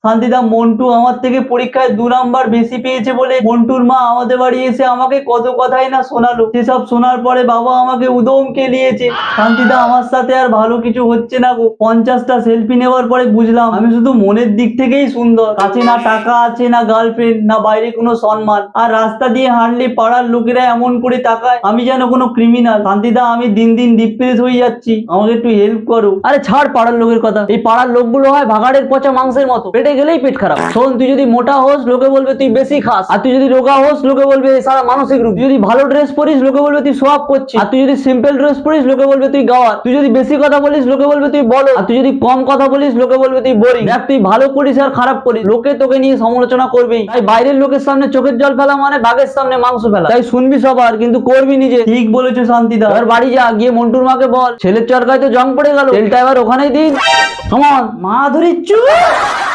শান্তিদা, মন্টু আমার থেকে পরীক্ষায় 2 নাম্বার বেশি পেয়েছে বলে মন্টুর মা আমাদের বাড়ি এসে আমাকে কত কথাই না শোনালো। সেসব শোনার পরে বাবা আমাকে উদম কেলিয়েছে। শান্তিদা, আমার সাথে আর ভালো কিছু হচ্ছে না গো। 50টা সেলফি নেওয়ার পরে বুঝলাম আমি শুধু মনের দিক থেকেই সুন্দর। কাছে না টাকা আছে, না গার্লফ্রেন্ড, না বাইরে কোনো সম্মান। আর রাস্তা দিয়ে হাঁটলে পাড়ার লোকেরা এমন করে তাকায় আমি যেন কোনো ক্রিমিনাল। শান্তিদা, আমি দিন দিন ডিপ্রেস হয়ে যাচ্ছি, আমাকে একটু হেল্প করো। আরে ছাড় পাড়ার লোকের কথা। এই পাড়ার লোকগুলো হয় ভাগাড়ের পচা মাংসের মতো, পেটে গেলেই পেট খারাপ। শোন, তুই যদি মোটা হোস লোকে বলবে তুই বেশি খাস, আর তুই যদি রোগা হোস লোকে বলবে সারা মানসিক রোগ। তুই যদি ভালো ড্রেস পরিস লোকে বলবে তুই সোয়াব করছিস, আর তুই যদি সিম্পল ড্রেস পরিস লোকে বলবে তুই গাওয়ার। তুই যদি বেশি কথা বলিস লোকে বলবে তুই বলো, আর তুই যদি কম কথা বলিস লোকে বলবে তুই বোরিং। দেখ, তুই ভালো করিস আর খারাপ করিস, লোকে তোকে নিয়ে সমালোচনা করবেই। তাই বাইরের লোকের সামনে চোখের জল ফেলা মানে বাঘের সামনে মাংস ফেলা। তাই শুনবি সবার, কিন্তু করবি নিজে। ঠিক বলেছো শান্তিদা। এবার বাড়ি যা, গিয়ে মন্টুর মাকে বল ছেলের চরকায় তো জং পড়ে গেল, তেলটা এবার ওখানেই দিন। কেমন মা ধরিচ্ছু।